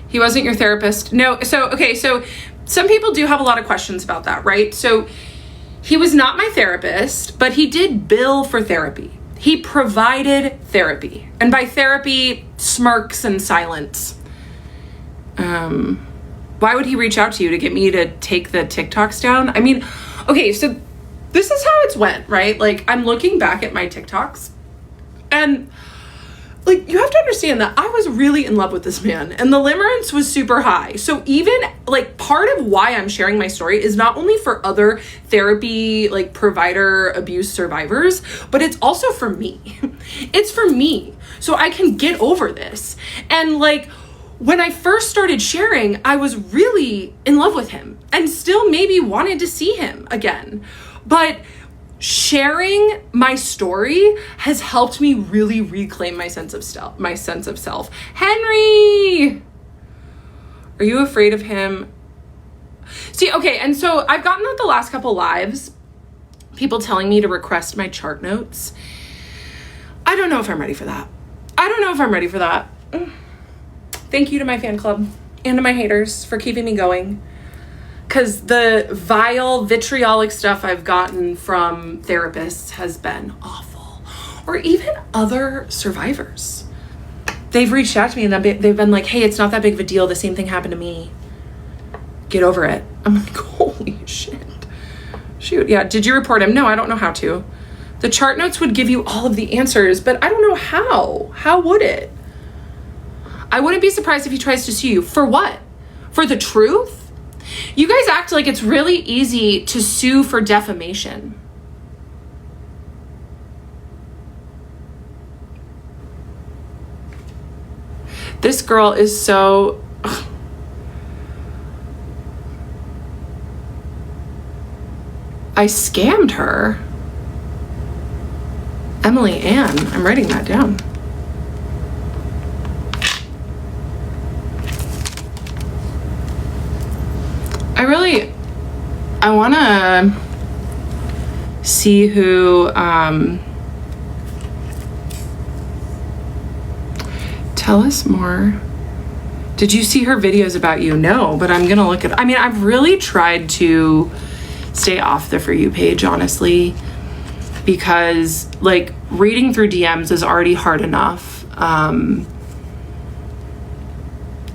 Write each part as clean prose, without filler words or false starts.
He wasn't your therapist? No. So, okay. So some people do have a lot of questions about that, right? So he was not my therapist, but he did bill for therapy. He provided therapy. And by therapy, smirks and silence. Why would he reach out to you to get me to take the TikToks down? I mean, okay, so this is how it's went, right? Like, I'm looking back at my TikToks and like, you have to understand that I was really in love with this man and the limerence was super high. So even like part of why I'm sharing my story is not only for other therapy, like provider abuse survivors, but it's also for me. It's for me. So I can get over this. And like, when I first started sharing, I was really in love with him and still maybe wanted to see him again. But sharing my story has helped me really reclaim my sense of self. Henry, are you afraid of him? See, okay, and so I've gotten that the last couple lives, people telling me to request my chart notes. I don't know if I'm ready for that. Thank you to my fan club and to my haters for keeping me going. Because the vile, vitriolic stuff I've gotten from therapists has been awful. Or even other survivors. They've reached out to me and they've been like, hey, it's not that big of a deal. The same thing happened to me. Get over it. I'm like, holy shit. Shoot, yeah. Did you report him? No, I don't know how to. The chart notes would give you all of the answers, but I don't know how. How would it? I wouldn't be surprised if he tries to sue you. For what? For the truth? You guys act like it's really easy to sue for defamation. This girl is so... I scammed her. Emily Ann. I'm writing that down. I want to see who, tell us more. Did you see her videos about you? No, but I'm going to look at, I mean, I've really tried to stay off the For You page, honestly, because like reading through DMs is already hard enough. And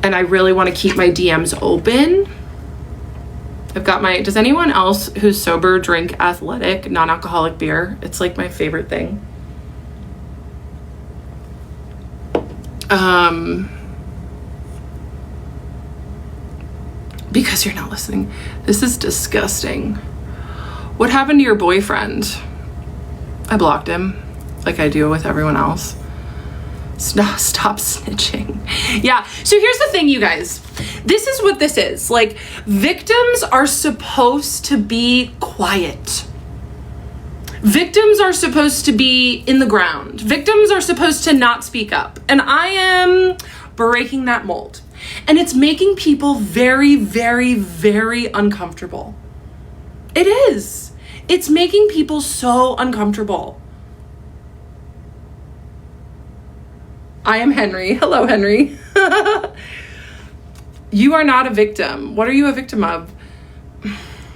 I really want to keep my DMs open. I've got my, does anyone else who's sober drink athletic, non-alcoholic beer? It's like my favorite thing. Because you're not listening. This is disgusting. What happened to your boyfriend? I blocked him like I do with everyone else. Stop snitching. Yeah, so here's the thing, you guys. This is what this is. Like, victims are supposed to be quiet. Victims are supposed to be in the ground. Victims are supposed to not speak up. And I am breaking that mold. And it's making people very, very, very uncomfortable. It is. It's making people so uncomfortable. I am Henry. Hello, Henry. You are not a victim. What are you a victim of?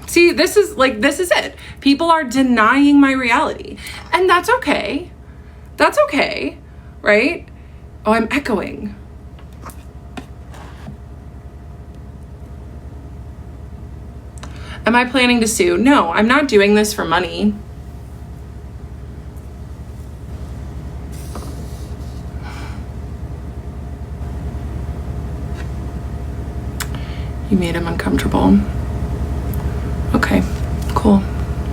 See, this is it. People are denying my reality. And that's okay. That's okay, right? Oh, I'm echoing. Am I planning to sue? No, I'm not doing this for money. You made him uncomfortable. Okay, cool.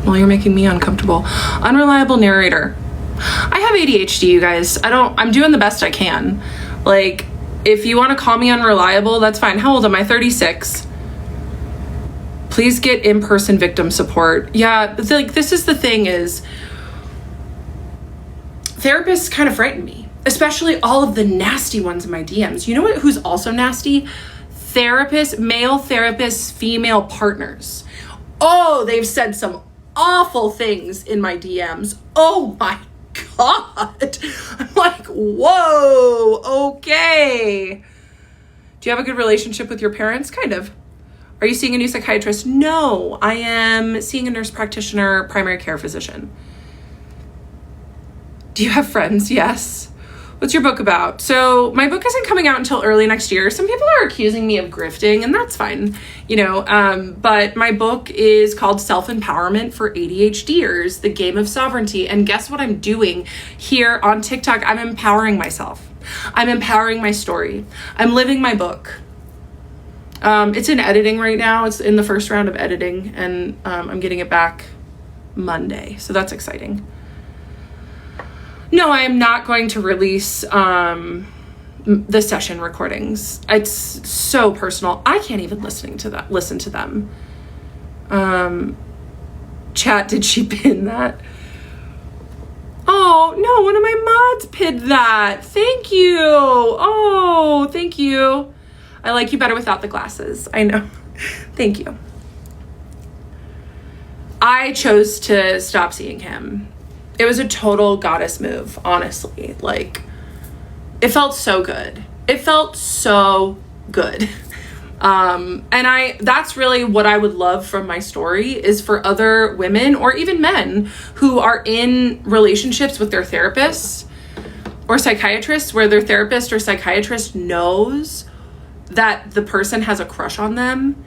Well, you're making me uncomfortable. Unreliable narrator. I have ADHD, you guys. I'm doing the best I can. Like, if you want to call me unreliable, that's fine. How old am I? 36. Please get in-person victim support. Yeah, like, this is the thing is, therapists kind of frighten me, especially all of the nasty ones in my DMs. You know what? Who's also nasty? Therapists, male therapists, female partners. Oh, they've said some awful things in my DMs. Oh my God. I'm like, whoa, okay. Do you have a good relationship with your parents? Kind of. Are you seeing a new psychiatrist? No, I am seeing a nurse practitioner, primary care physician. Do you have friends? Yes. What's your book about? So my book isn't coming out until early next year. Some people are accusing me of grifting, and that's fine, but my book is called Self-Empowerment for ADHDers, The Game of Sovereignty. And guess what I'm doing here on TikTok? I'm empowering myself. I'm empowering my story. I'm living my book. It's in editing right now. It's in the first round of editing, and I'm getting it back Monday. So that's exciting. No, I am not going to release the session recordings. It's so personal. I can't even listen to them. Chat, did she pin that? Oh, no, one of my mods pinned that. Thank you. Oh, thank you. I like you better without the glasses. I know. Thank you. I chose to stop seeing him. It was a total goddess move, honestly. Like, it felt so good. It felt so good. That's really what I would love from my story, is for other women or even men who are in relationships with their therapists or psychiatrists, where their therapist or psychiatrist knows that the person has a crush on them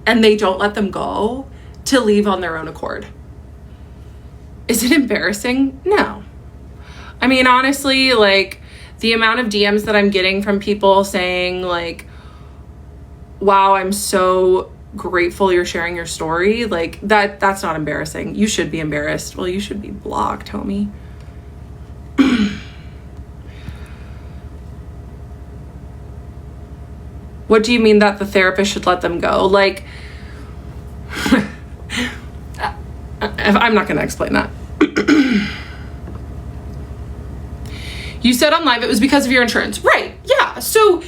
and they don't let them go, to leave on their own accord. Is it embarrassing? No. I mean, honestly, like, the amount of DMs that I'm getting from people saying, like, wow, I'm so grateful you're sharing your story, like, that's not embarrassing. You should be embarrassed. Well, you should be blocked, homie. What do you mean that the therapist should let them go? Like, I'm not going to explain that. You said on live it was because of your insurance. Right. Yeah. So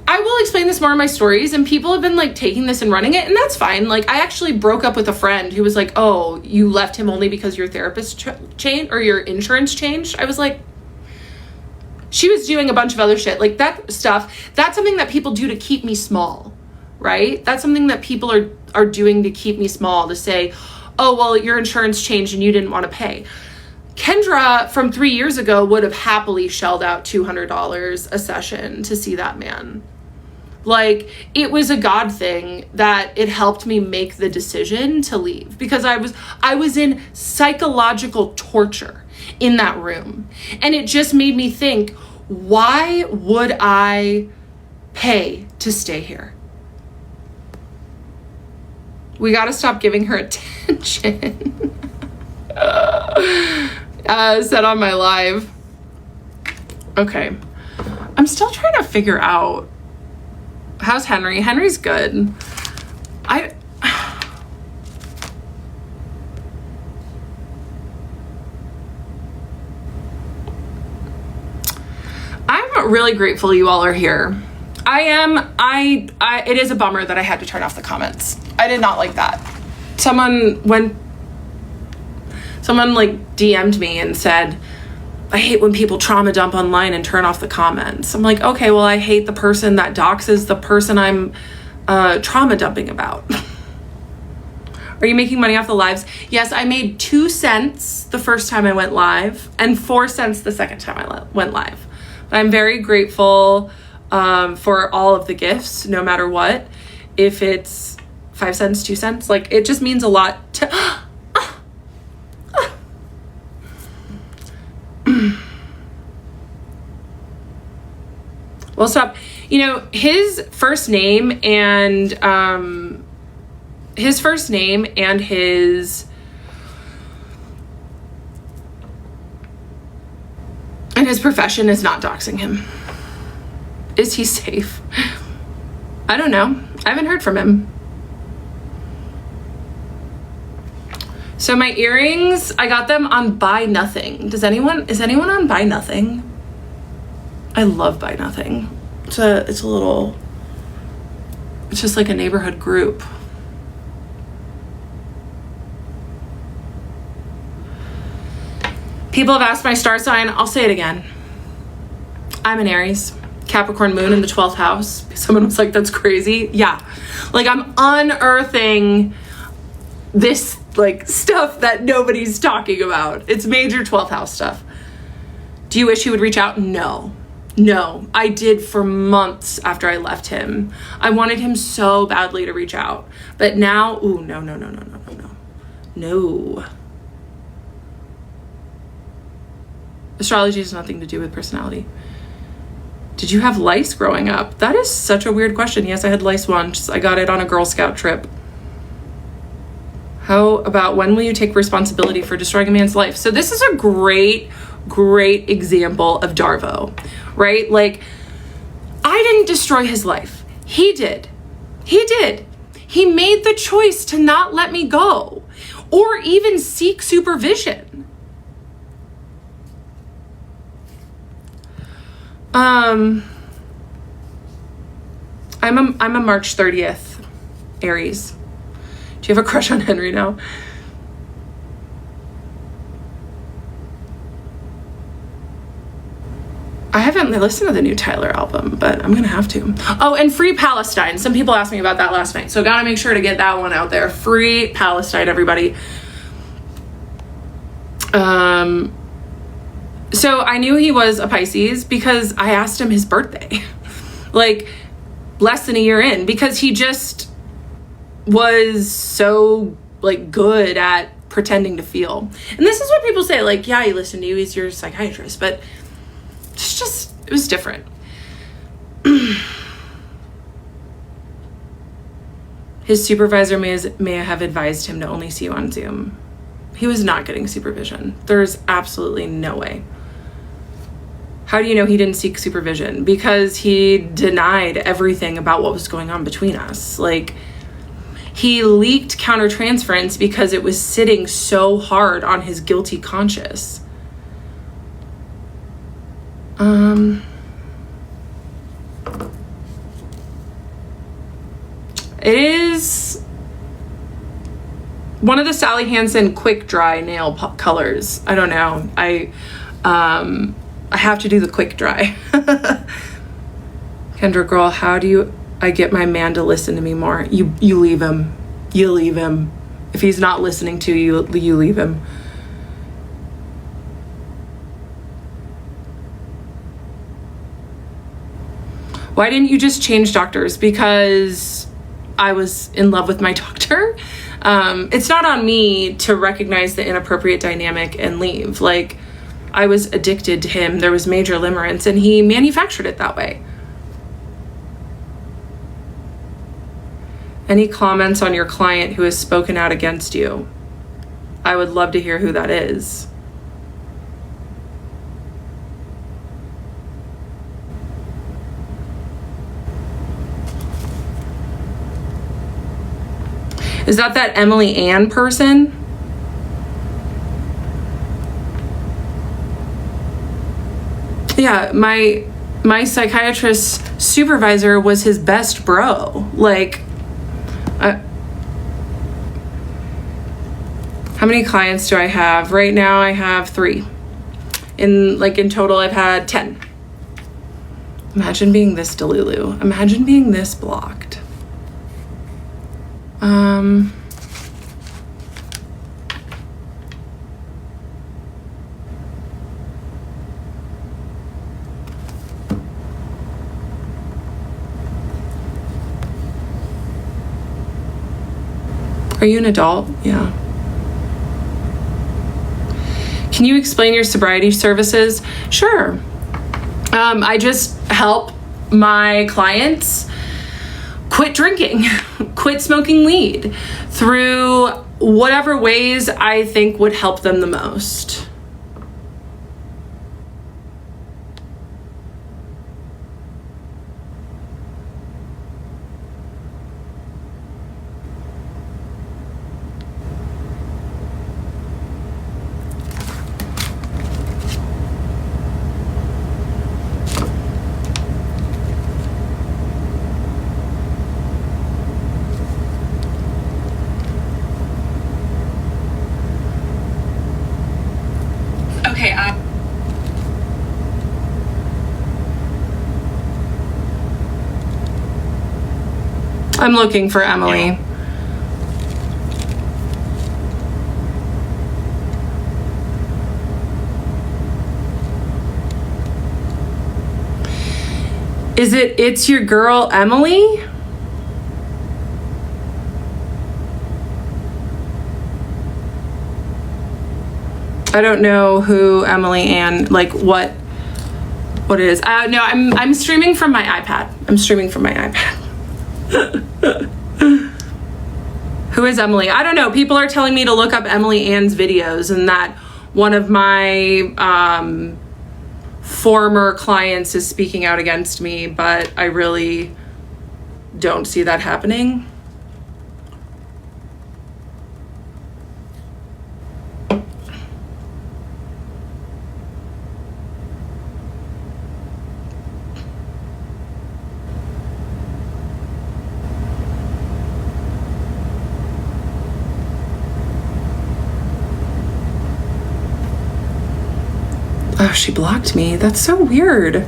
I will explain this more in my stories, and people have been like taking this and running it, and that's fine. Like, I actually broke up with a friend who was like, oh, you left him only because your therapist changed or your insurance changed. I was like, she was doing a bunch of other shit. Like, that stuff, that's something that people do to keep me small, right? That's something that people are doing to keep me small, to say, oh, well, your insurance changed and you didn't want to pay. Kendra from 3 years ago would have happily shelled out $200 a session to see that man. Like, it was a God thing that it helped me make the decision to leave, because I was in psychological torture in that room. And it just made me think, why would I pay to stay here? We got to stop giving her attention. Said on my live. Okay. I'm still trying to figure out, how's Henry? Henry's good. I'm really grateful you all are here. I am. It is a bummer that I had to turn off the comments. I did not like that. Someone like DM'd me and said, I hate when people trauma dump online and turn off the comments. I'm like, okay, well, I hate the person that doxes the person I'm trauma dumping about. Are you making money off the lives? Yes, I made 2 cents the first time I went live and 4 cents the second time I went live. But I'm very grateful for all of the gifts, no matter what. If it's 5 cents, 2 cents, like, it just means a lot to... Well, stop. You know, his first name and his profession is not doxing him. Is he safe? I don't know. I haven't heard from him. So my earrings, I got them on Buy Nothing. Is anyone on Buy Nothing? I love Buy Nothing. It's just like a neighborhood group. People have asked my star sign. I'll say it again. I'm an Aries. Capricorn moon in the 12th house. Someone was like, that's crazy. Yeah. Like, I'm unearthing this like stuff that nobody's talking about. It's major 12th house stuff. Do you wish he would reach out? No. I did for months after I left him. I wanted him so badly to reach out. But now, ooh, no. No. Astrology has nothing to do with personality. Did you have lice growing up? That is such a weird question. Yes, I had lice once. I got it on a Girl Scout trip. How about when will you take responsibility for destroying a man's life? So this is a great example of Darvo, right? Like, I didn't destroy his life. He did. He made the choice to not let me go or even seek supervision. I'm a March 30th Aries. Do you have a crush on Henry now? I haven't listened to the new Tyler album, but I'm gonna have to. Oh, and Free Palestine. Some people asked me about that last night, so gotta make sure to get that one out there. Free Palestine, everybody. So I knew he was a Pisces because I asked him his birthday, like less than a year in, because he just was so like good at pretending to feel. And this is what people say, like, yeah, he listened to you, he's your psychiatrist, but it was different. His supervisor may have advised him to only see you on Zoom. He was not getting supervision. There's absolutely no way. How do you know he didn't seek supervision? Because he denied everything about what was going on between us. Like, he leaked countertransference because it was sitting so hard on his guilty conscience. It is one of the Sally Hansen quick dry nail colors. I don't know. I have to do the quick dry. Kendra girl, how do I get my man to listen to me more? You leave him. You leave him. If he's not listening to you, you leave him. Why didn't you just change doctors? Because I was in love with my doctor. It's not on me to recognize the inappropriate dynamic and leave. Like, I was addicted to him. There was major limerence, and he manufactured it that way. Any comments on your client who has spoken out against you? I would love to hear who that is. Is that Emily Ann person? Yeah, my psychiatrist supervisor was his best bro. Like, how many clients do I have? Right now I have 3. In total I've had 10. Imagine being this delulu. Imagine being this blocked. Are you an adult? Yeah. Can you explain your sobriety services? Sure. I just help my clients quit drinking, quit smoking weed through whatever ways I think would help them the most. I'm looking for Emily. Is it It's Your Girl, Emily? I don't know who Emily Ann, like what it is. No, I'm streaming from my iPad. Who is Emily? I don't know. People are telling me to look up Emily Ann's videos, and that one of my former clients is speaking out against me, but I really don't see that happening. Oh, she blocked me. That's so weird.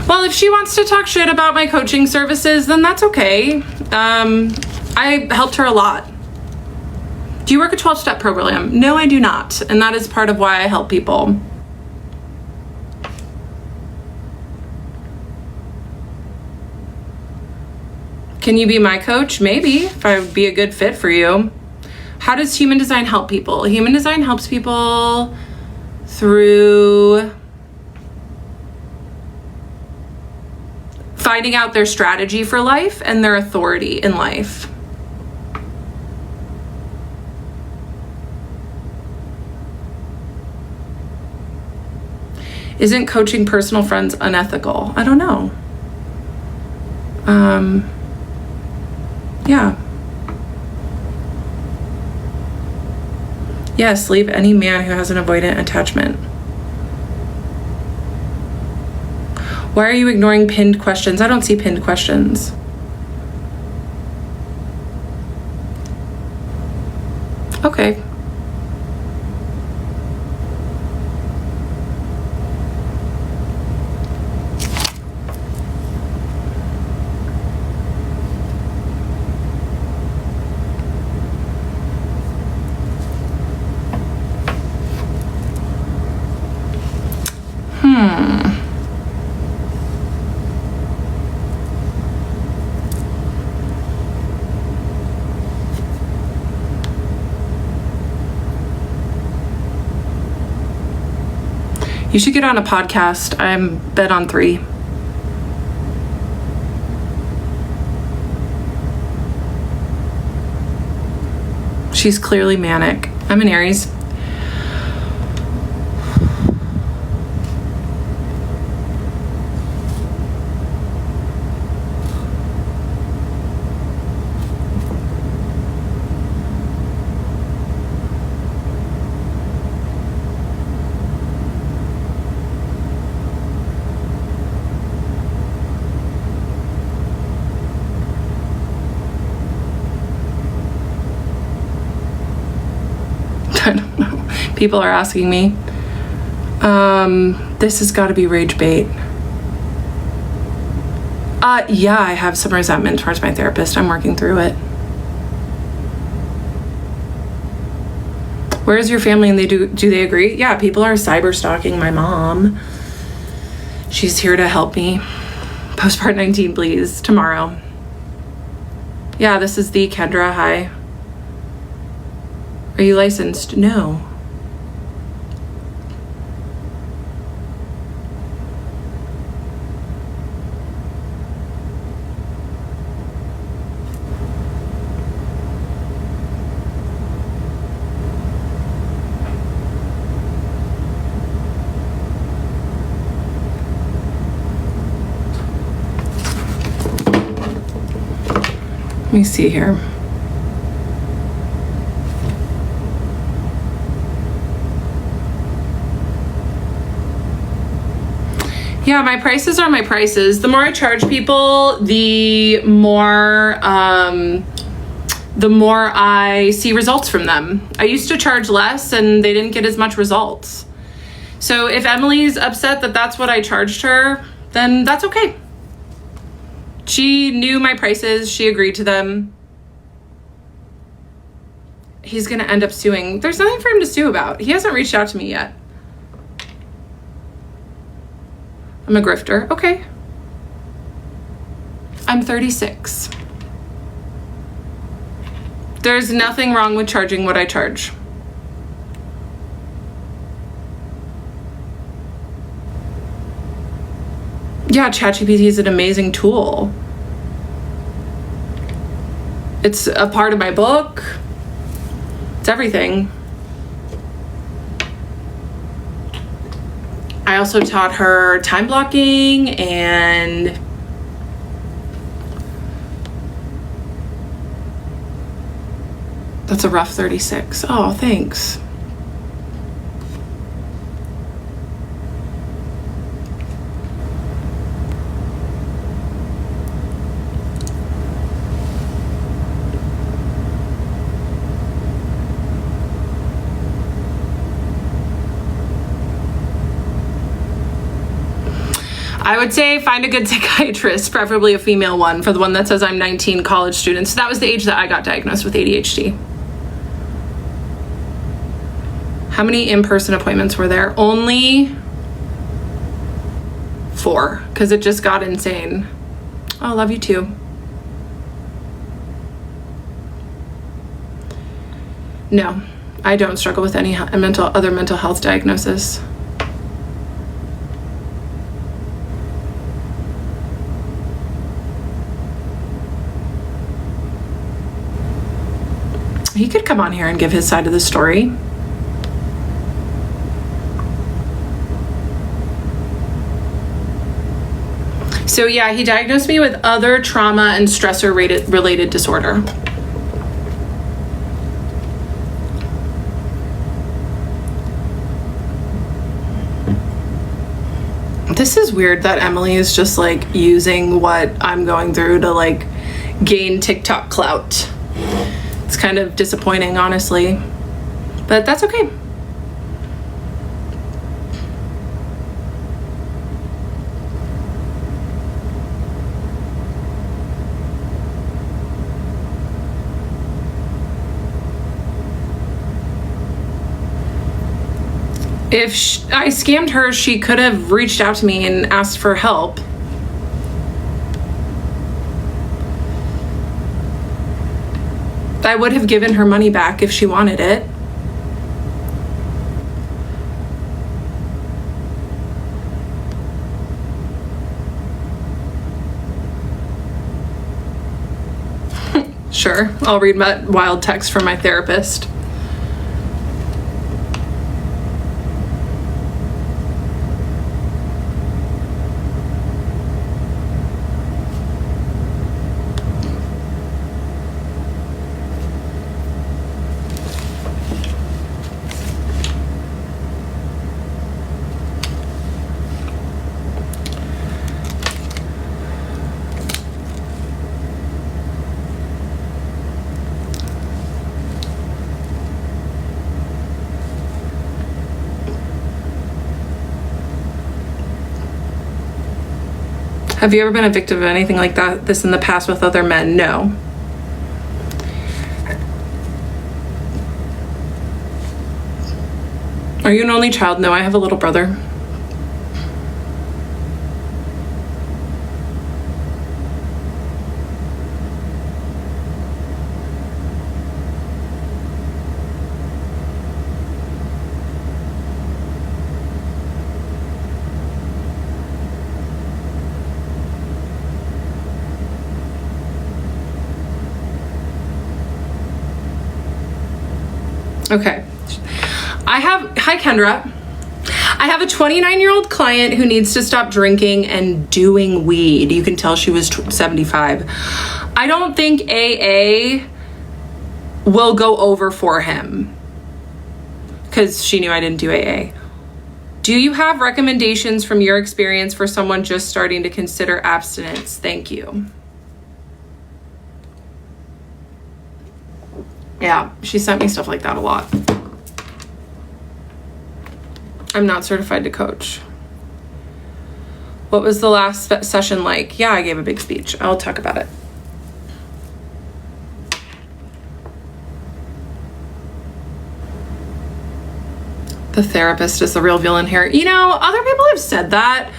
Well, if she wants to talk shit about my coaching services, then that's okay. I helped her a lot. Do you work a 12-step program? No, I do not. And that is part of why I help people. Can you be my coach? Maybe, if I would be a good fit for you. How does human design help people? Human design helps people through finding out their strategy for life and their authority in life. Isn't coaching personal friends unethical? I don't know. Yeah. Yes, leave any man who has an avoidant attachment. Why are you ignoring pinned questions? I don't see pinned questions. Okay. You should get on a podcast. I'm bet on 3. She's clearly manic. I'm an Aries. I don't know. People are asking me. This has got to be rage bait. Yeah, I have some resentment towards my therapist. I'm working through it. Where's your family and do they agree? Yeah, people are cyber stalking my mom. She's here to help me. Postpart 19, please. Tomorrow. Yeah, this is the Kendra. Hi. Are you licensed? No. Let me see here. Yeah, my prices are my prices. The more I charge people, the more I see results from them. I used to charge less and they didn't get as much results. So if Emily's upset that that's what I charged her, then that's okay. She knew my prices. She agreed to them. He's going to end up suing. There's nothing for him to sue about. He hasn't reached out to me yet. I'm a grifter. Okay. I'm 36. There's nothing wrong with charging what I charge. Yeah, ChatGPT is an amazing tool. It's a part of my book. It's everything. I also taught her time blocking and that's a rough 36. Oh, thanks. I would say find a good psychiatrist, preferably a female one, for the one that says I'm 19, college student. So that was the age that I got diagnosed with ADHD. How many in-person appointments were there? Only 4, because it just got insane. Oh, love you too. No, I don't struggle with any other mental health diagnosis. He could come on here and give his side of the story. So yeah, he diagnosed me with other trauma and stressor related disorder. This is weird that Emily is just like using what I'm going through to like gain TikTok clout. It's kind of disappointing, honestly, but that's okay. If I scammed her, she could have reached out to me and asked for help. I would have given her money back if she wanted it. Sure, I'll read my wild text from my therapist. Have you ever been a victim of anything like this in the past with other men? No. Are you an only child? No, I have a little brother. Okay. Hi Kendra. I have a 29-year-old client who needs to stop drinking and doing weed. You can tell she was 75. I don't think AA will go over for him because she knew I didn't do AA. Do you have recommendations from your experience for someone just starting to consider abstinence? Thank you. Yeah, she sent me stuff like that a lot. I'm not certified to coach. What was the last session like? Yeah, I gave a big speech. I'll talk about it. The therapist is the real villain here. You know, other people have said that,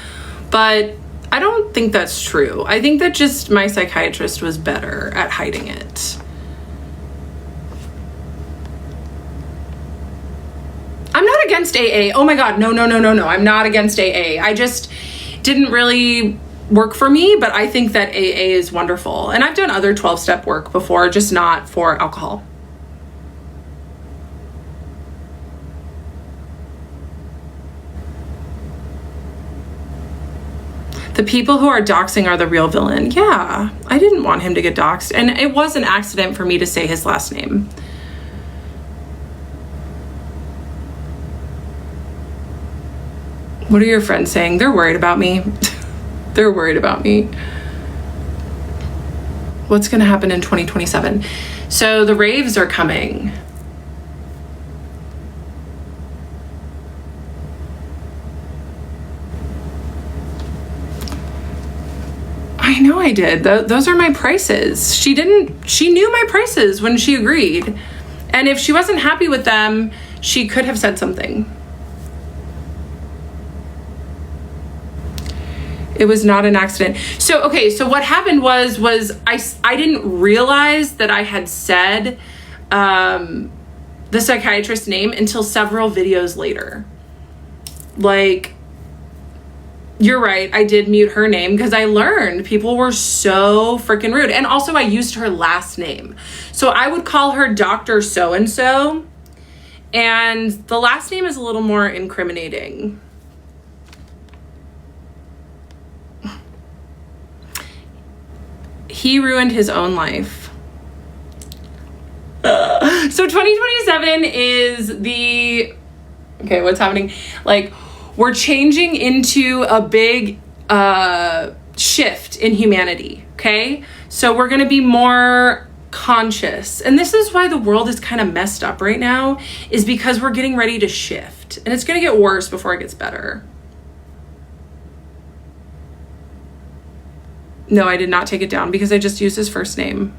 but I don't think that's true. I think that just my psychiatrist was better at hiding it. I'm not against AA. Oh my God, no. I'm not against AA. I just didn't really work for me, but I think that AA is wonderful. And I've done other 12-step work before, just not for alcohol. The people who are doxing are the real villain. Yeah, I didn't want him to get doxed. And it was an accident for me to say his last name. What are your friends saying? They're worried about me. They're worried about me. What's going to happen in 2027? So the raves are coming. I know I did. Those are my prices. She knew my prices when she agreed. And if she wasn't happy with them, she could have said something. It was not an accident. So, okay, so what happened was I didn't realize that I had said the psychiatrist's name until several videos later. Like, you're right, I did mute her name because I learned people were so freaking rude. And also I used her last name. So I would call her Dr. So-and-so. And the last name is a little more incriminating. He ruined his own life. So 2027 is the... Okay, what's happening? Like, we're changing into a big shift in humanity, okay? So we're gonna be more conscious. And this is why the world is kind of messed up right now, is because we're getting ready to shift. And it's gonna get worse before it gets better. No, I did not take it down because I just used his first name.